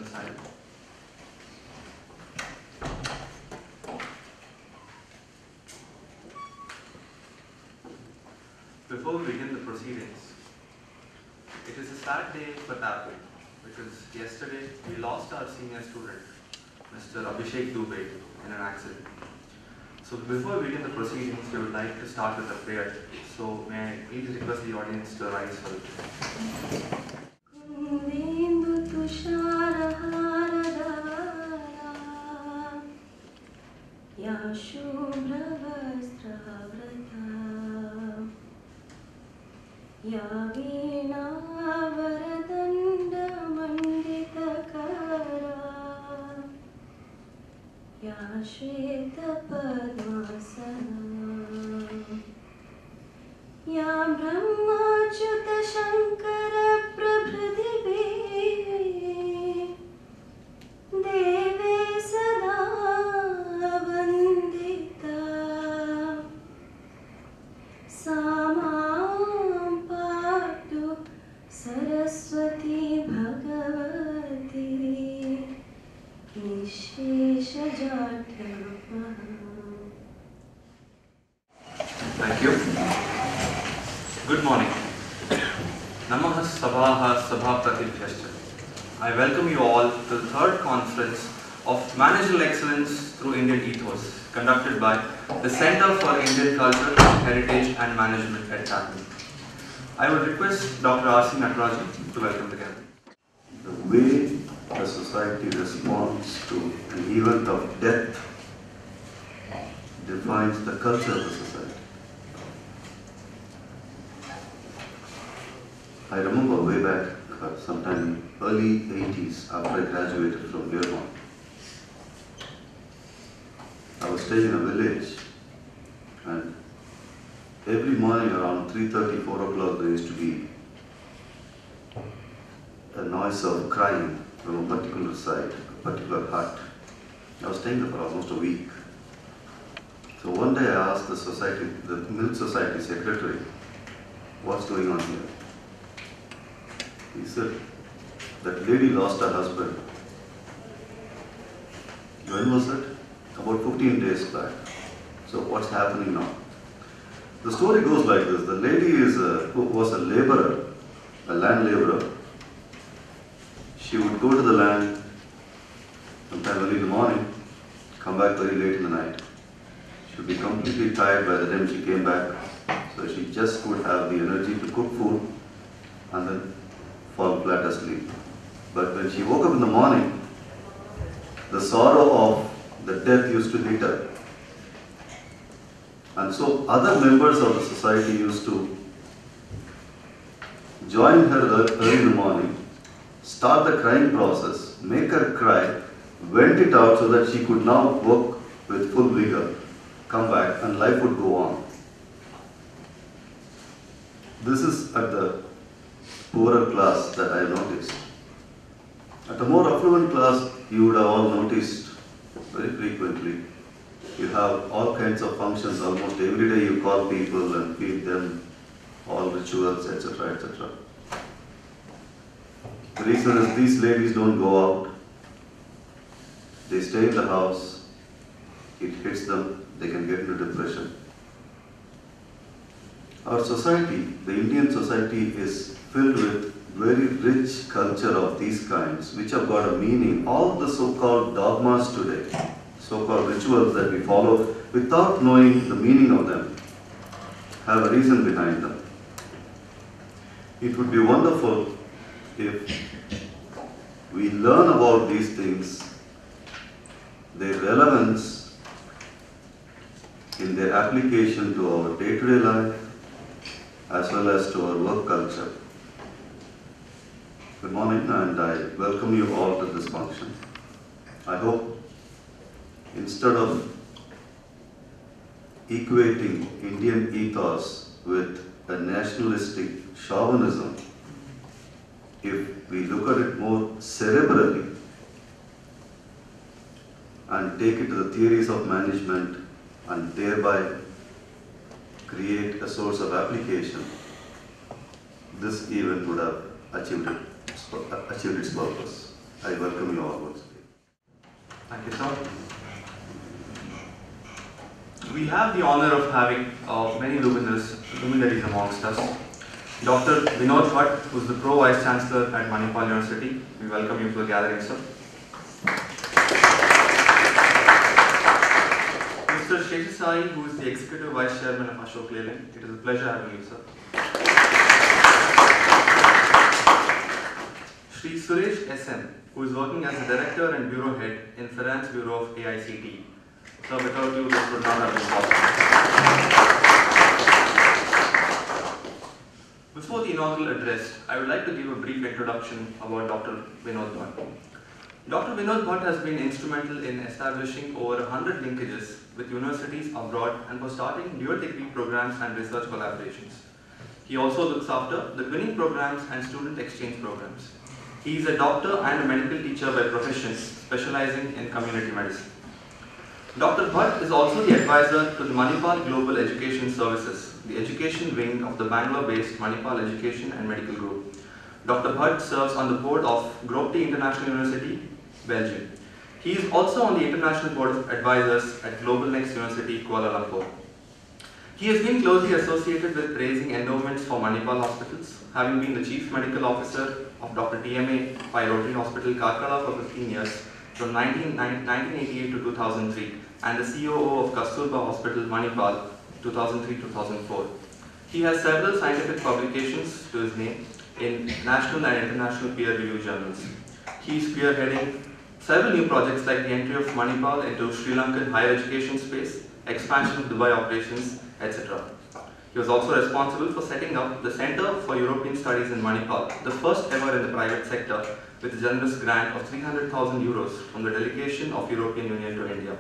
the side. Before we begin the proceedings, it is a sad day for TAPMI because yesterday we lost our senior student, Mr. Abhishek Dubey, in an accident. So before we begin the proceedings, we would like to start with a prayer. So may I please request the audience to rise for the prayer. Thank you. Good morning. Namaha Sabhaha Sabhapratilvyascha. I welcome you all to the third conference of Managerial Excellence through Indian Ethos, conducted by the Center for Indian Culture, Heritage and Management at TAPMI. I would request Dr. R.C. Natarajan to welcome the gathering. The way a society responds to an event of death defines the culture of the society. I remember way back, sometime early 80s, after I graduated from Learmont, I was staying in a village, and every morning around 3:30, 4 o'clock, there used to be a noise of crying from a particular side, a particular hut. I was staying there for almost a week. So one day I asked the society, the Milk Society secretary, what's going on here? He said, that lady lost her husband. When was it? About 15 days back. So what's happening now? The story goes like this. The lady was a laborer, a land laborer. She would go to the land sometime early in the morning, come back very late in the night. She would be completely tired by the time she came back. So she just would have the energy to cook food and then fall flat asleep. But when she woke up in the morning, the sorrow of the death used to hit her. And so other members of the society used to join her early in the morning, start the crying process, make her cry, vent it out so that she could now work with full vigor, come back, and life would go on. This is at the poorer class that I noticed. At a more affluent class, you would have all noticed very frequently. You have all kinds of functions. Almost every day you call people and feed them, all rituals, etc., etc. The reason is these ladies don't go out. They stay in the house. It hits them. They can get into depression. Our society, the Indian society, is filled with very rich culture of these kinds, which have got a meaning. All the so-called dogmas today, so-called rituals that we follow, without knowing the meaning of them, have a reason behind them. It would be wonderful if we learn about these things, their relevance in their application to our day-to-day life, as well as to our work culture. Good morning, and I welcome you all to this function. I hope instead of equating Indian ethos with a nationalistic chauvinism, if we look at it more cerebrally and take it to the theories of management and thereby create a source of application, this event would have achieved its purpose. I welcome you all once again. Thank you, sir. We have the honor of having many luminaries amongst us. Dr. Vinod Bhatt, who is the Pro Vice Chancellor at Manipal University. We welcome you to the gathering, sir. Mr. Sheshasai, who is the Executive Vice Chairman of Ashok Leyland. It is a pleasure having you, sir. Shri Suresh S.M., who is working as the Director and Bureau Head in Finance Bureau of AICT. So without you, this would not have been possible. Before the inaugural address, I would like to give a brief introduction about Dr. Vinod Bhatt. Dr. Vinod Bhatt has been instrumental in establishing over 100 linkages with universities abroad and for starting dual degree programs and research collaborations. He also looks after the twinning programs and student exchange programs. He is a doctor and a medical teacher by profession, specializing in community medicine. Dr. Bhatt is also the advisor to the Manipal Global Education Services, the education wing of the Bangalore-based Manipal Education and Medical Group. Dr. Bhatt serves on the board of Gropti International University, Belgium. He is also on the International Board of Advisors at Global Next University, Kuala Lumpur. He has been closely associated with raising endowments for Manipal hospitals, having been the Chief Medical Officer of Dr. TMA by Rotary Hospital, Karkala for 15 years, from 1988 to 2003, and the COO of Kasturba Hospital, Manipal, 2003-2004. He has several scientific publications to his name in national and international peer-reviewed journals. He is spearheading several new projects like the entry of Manipal into Sri Lankan higher education space, expansion of Dubai operations, etc. He was also responsible for setting up the Center for European Studies in Manipal, the first ever in the private sector, with a generous grant of 300,000 euros from the delegation of European Union to India.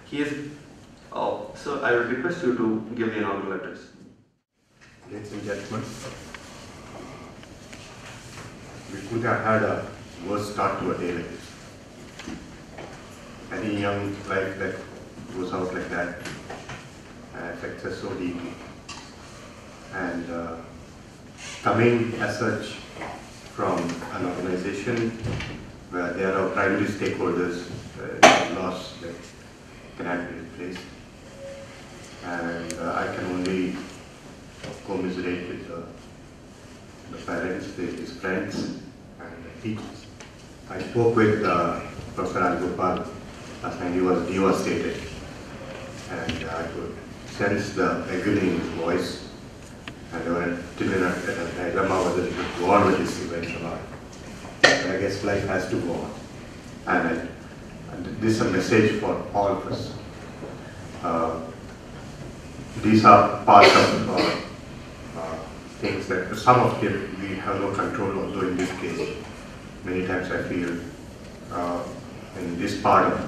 He is, sir, I would request you to give the inaugural address. Ladies and gentlemen, we could have had a worse start to a day like this. Any young life that goes out like that affects us so deeply. And coming as such from an organization where there are primary stakeholders, loss that cannot be replaced. And I can only commiserate with the parents, his friends, and the teachers. I spoke with Professor Gopal last time. He was devastated, and I could sense the agony in his voice. And they were still in a dilemma whether he could go on with this event or not. But I guess life has to go on. And this is a message for all of us. These are part of things that some of them we have no control, although in this case, many times I feel in this part of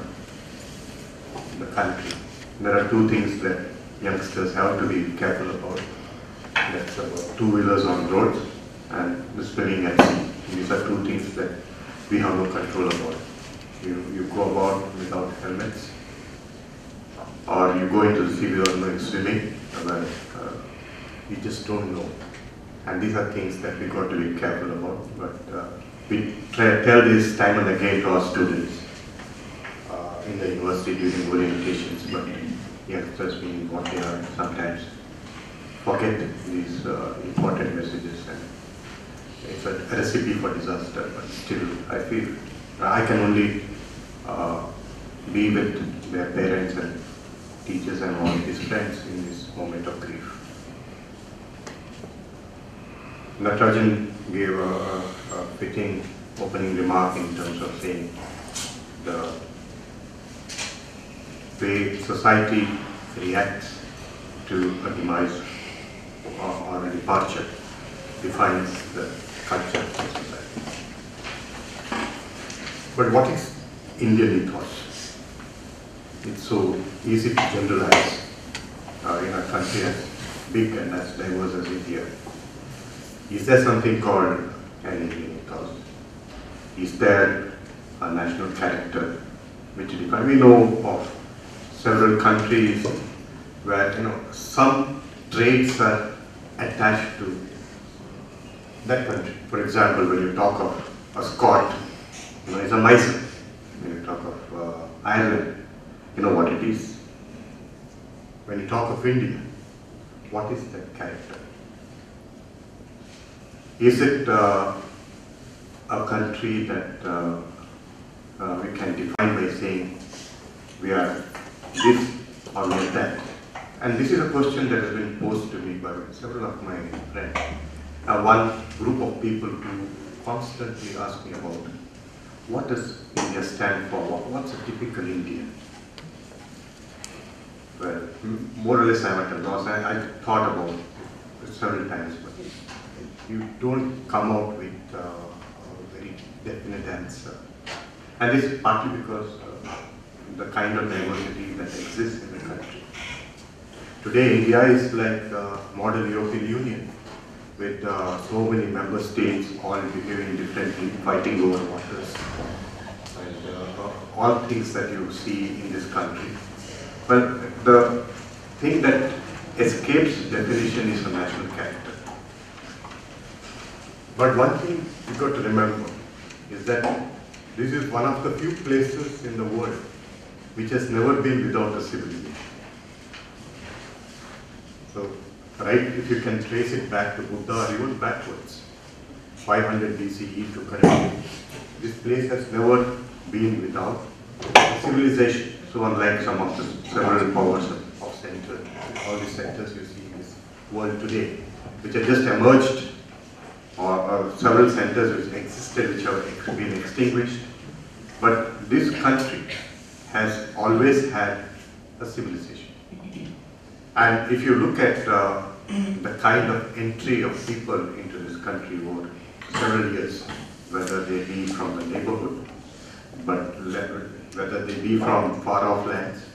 the country, there are two things that youngsters have to be careful about. That's about two-wheelers on roads and the swimming at sea. These are two things that we have no control about. You go about without helmets, or you go into the sea without knowing swimming, but you just don't know. And these are things that we got to be careful about. But we tell this time and again to our students in the university during orientations, but youngsters being what they are sometimes forget these important messages, and it's a recipe for disaster. But still, I feel I can only be with their parents and teachers and all his friends in this moment of grief. Natarajan gave a fitting opening remark in terms of saying the way society reacts to a demise or a departure defines the culture of society. But what is Indian ethos? It's so easy to generalize in a country as big and as diverse as India. Is there something called an Indian ethos? Is there a national character which defines? We know of several countries where some traits are attached to that country. For example, when you talk of a Scot, It's a Mysore. When you talk of Ireland, you know what it is. When you talk of India, what is that character? Is it a country that we can define by saying we are this or we are that? And this is a question that has been posed to me by several of my friends. One group of people who constantly ask me about what does India stand for? What's a typical Indian? Well, more or less I'm at a loss. I thought about it several times, but you don't come out with a very definite answer. And this is partly because the kind of diversity that exists in the country. Today, India is like a modern European Union with so many member states all behaving differently, fighting over waters, and all things that you see in this country. But the thing that escapes definition is the national character. But one thing you've got to remember is that this is one of the few places in the world which has never been without a civilization. So, right, if you can trace it back to Buddha or even backwards, 500 BCE to current, this place has never been without a civilization. So unlike some of the several powers of center, all the centers you see in this world today, which have just emerged, or several centers which existed, which have been extinguished, but this country has always had a civilization. And if you look at the kind of entry of people into this country over several years, whether they be from the neighborhood, but whether they be from far off lands,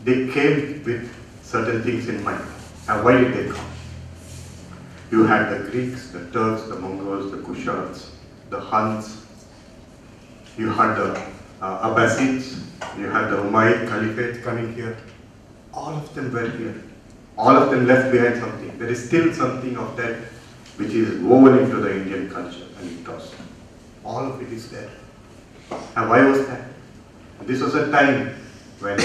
they came with certain things in mind. And why did they come? You had the Greeks, the Turks, the Mongols, the Kushans, the Huns, you had the Abbasids, you had the Umayyad Caliphate coming here. All of them were here. All of them left behind something. There is still something of that which is woven into the Indian culture and ethos. All of it is there. And why was that? This was a time when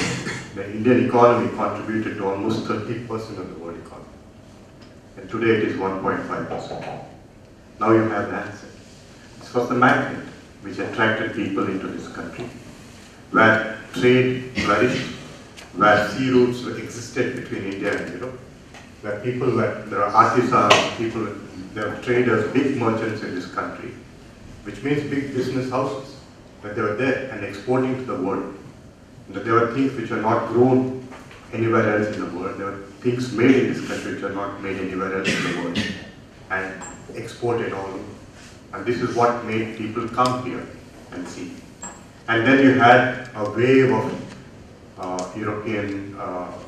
the Indian economy contributed to almost 30% of the world economy. And today it is 1.5%. Now you have the answer. This was the magnet which attracted people into this country, where trade flourished, where sea routes existed between India and Europe, where people were, there are artisans, people, there are traders, big merchants in this country, which means big business houses, that they were there and exporting to the world. That there were things which are not grown anywhere else in the world. There were things made in this country which are not made anywhere else in the world and exported all over. And this is what made people come here and see. And then you had a wave of European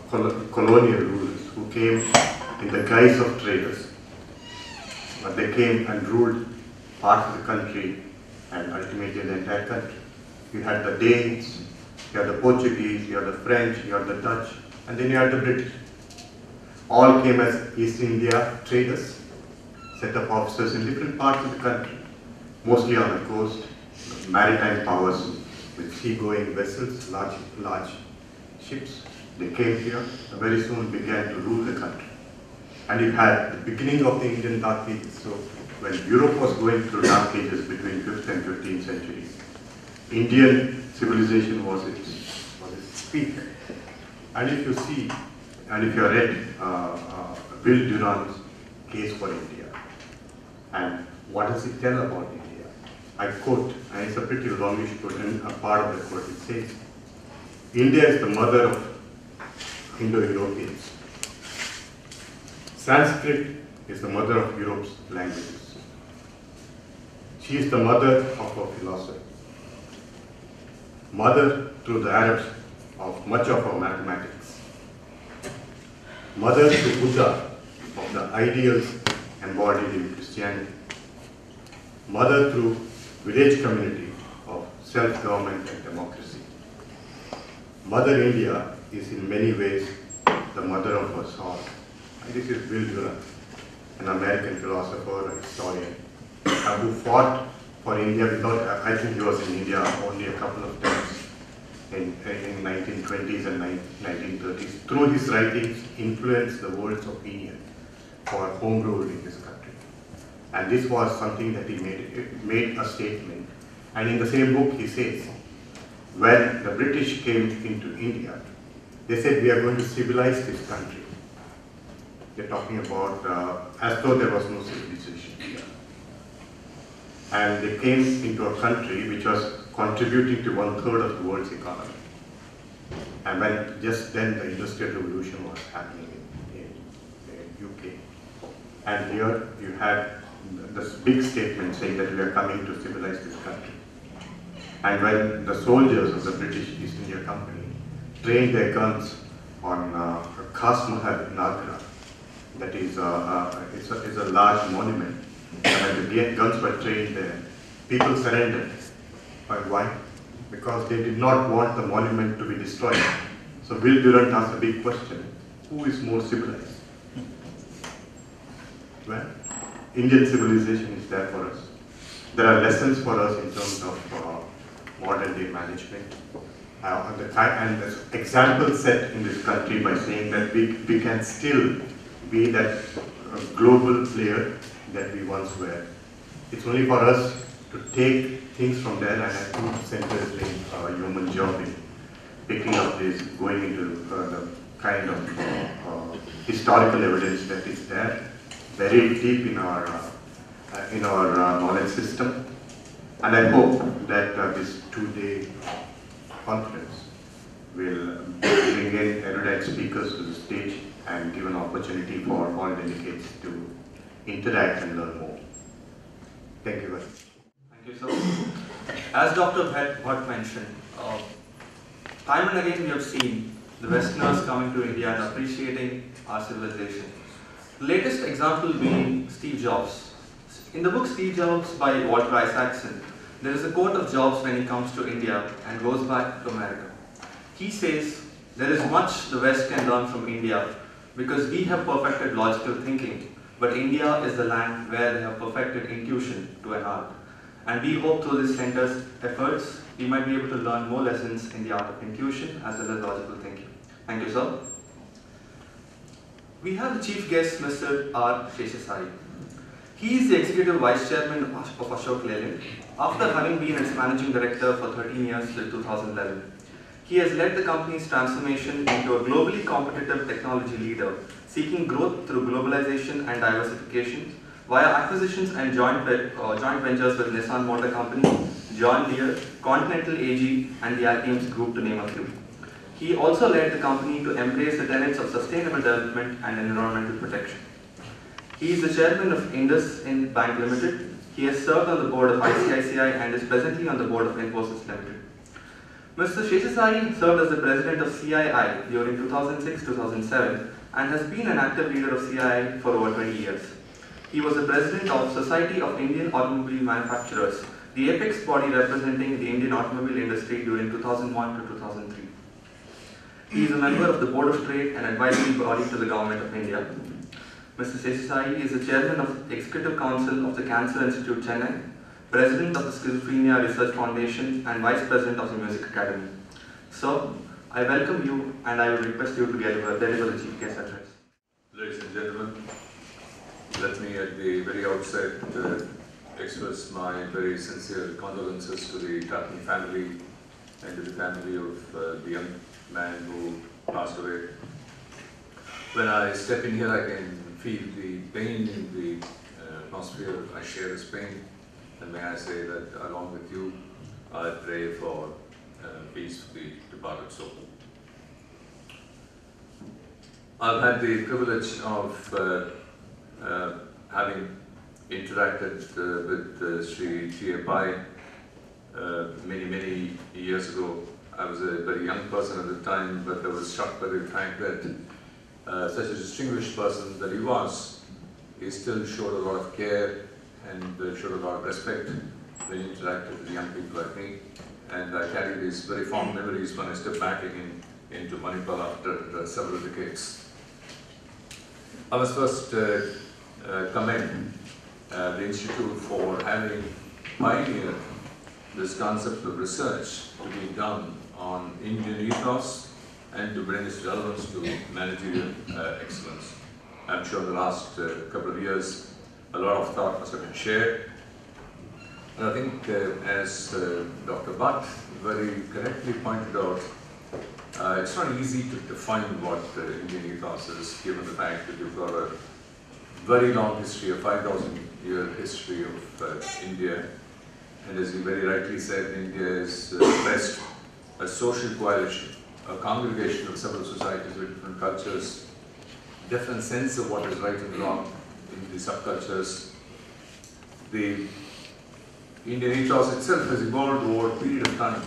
colonial rulers who came in the guise of traders. But they came and ruled parts of the country and ultimately the entire country. You had the Danes, you had the Portuguese, you had the French, you had the Dutch, and then you had the British. All came as East India traders, set up offices in different parts of the country, mostly on the coast, maritime powers with sea-going vessels, large ships. They came here and very soon began to rule the country. And you had the beginning of the Indian Dark Ages. So when Europe was going through Dark Ages between 5th and 15th century, Indian civilization was its peak. And if you see, and if you have read Bill Durant's Case for India, and what does it tell about India? I quote, and it's a pretty longish quote, and a part of the quote, it says, India is the mother of Indo-Europeans. Sanskrit is the mother of Europe's languages. She is the mother of our philosophy. Mother through the Arabs of much of our mathematics. Mother to Buddha of the ideals embodied in Christianity. Mother through village community of self-government and democracy. Mother India is in many ways the mother of us all. And this is Bill Durant, an American philosopher and historian, who fought for India without, I think he was in India only a couple of times in 1920s and 1930s. Through his writings, influenced the world's opinion for home rule in this country. And this was something that he made a statement. And in the same book he says, when the British came into India, they said, we are going to civilize this country. They're talking about as though there was no civilization here. And they came into a country which was contributing to 1/3 of the world's economy. And when just then the Industrial Revolution was happening in UK. And here you had this big statement saying that we are coming to civilize this country. And when the soldiers of the British East India Company trained their guns on Khas Mahal in Agra, that is a large monument, and when the guns were trained there, people surrendered. But why? Because they did not want the monument to be destroyed. So Will Durant asked a big question: who is more civilized? Well, Indian civilization is there for us. There are lessons for us in terms of modern day management. And there's examples set in this country by saying that we can still be that global player that we once were. It's only for us to take things from there, and I think the center is doing a human job in picking up this, going into the kind of historical evidence that is there, very deep in our knowledge system. And I hope that this 2-day conference will bring in erudite speakers to the stage and give an opportunity for all delegates to interact and learn more. Thank you very much. Thank you, sir. As Dr. Bhatt mentioned, time and again we have seen the Westerners coming to India and appreciating our civilization. The latest example being Steve Jobs. In the book Steve Jobs by Walter Isaacson, there is a quote of Jobs when he comes to India and goes back to America. He says, there is much the West can learn from India because we have perfected logical thinking, but India is the land where they have perfected intuition to an art. And we hope through this center's efforts, we might be able to learn more lessons in the art of intuition as well as logical thinking. Thank you, sir. We have the chief guest, Mr. R. Sheshasai. He is the Executive Vice Chairman of Ashok Leyland, after having been its Managing Director for 13 years till 2011. He has led the company's transformation into a globally competitive technology leader, seeking growth through globalization and diversification via acquisitions and joint ventures with Nissan Motor Company, John Deere, Continental AG, and the Alkems Group, to name a few. He also led the company to embrace the tenets of sustainable development and environmental protection. He is the chairman of IndusInd Bank Limited. He has served on the board of ICICI and is presently on the board of Infosys Limited. Mr. Sheshasai served as the president of CII during 2006-2007 and has been an active leader of CII for over 20 years. He was the president of Society of Indian Automobile Manufacturers, the apex body representing the Indian automobile industry during 2001 to 2003. He is a member of the Board of Trade and Advisory Body to the Government of India. Mr. Sheshasai is the chairman of the Executive Council of the Cancer Institute, Chennai, president of the Schizophrenia Research Foundation, and vice president of the Music Academy. Sir, I welcome you and I would request you to deliver the chief guest address. Ladies and gentlemen, let me at the very outset express my very sincere condolences to the TAPMI family and to the family of the young man who passed away. When I step in here, I can feel the pain in the atmosphere. I share this pain, and may I say that along with you, I pray for peace for the departed soul. I've had the privilege of having interacted with Sri TAPMI many years ago. I was a very young person at the time, but I was struck by the fact that such a distinguished person that he was, he still showed a lot of care and showed a lot of respect when he interacted with young people like me. And I carry these very fond memories when I step back again into Manipal after several decades. I must first commend the Institute for having pioneered this concept of research to be done on Indian ethos and to bring its relevance to managerial excellence. I'm sure in the last couple of years, a lot of thought must have been shared. And I think as Dr. Bhatt very correctly pointed out, it's not easy to define what Indian ethos is, given the fact that you've got a very long history, a 5,000-year history of India. And as you very rightly said, India is best a social coalition, a congregation of several societies with different cultures, different sense of what is right and wrong in the subcultures. The Indian ethos itself has evolved over a period of time.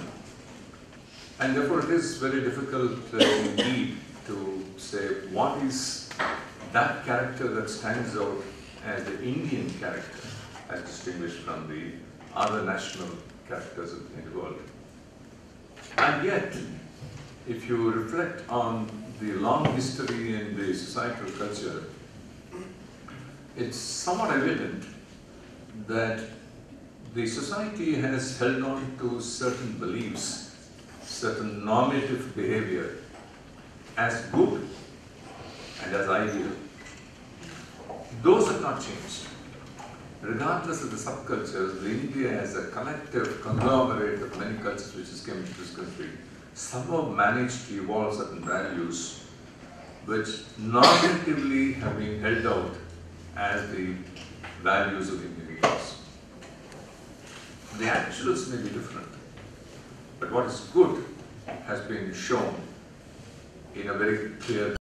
And therefore it is very difficult indeed to say what is that character that stands out as the Indian character as distinguished from the other national characters in the world. And yet, if you reflect on the long history in the societal culture, it's somewhat evident that the society has held on to certain beliefs, certain normative behavior as good and as ideal. Those have not changed. Regardless of the subcultures, India as a collective conglomerate of many cultures which has come into this country somehow managed to evolve certain values which normatively have been held out as the values of Indian ethos. The actuals may be different, but what is good has been shown in a very clear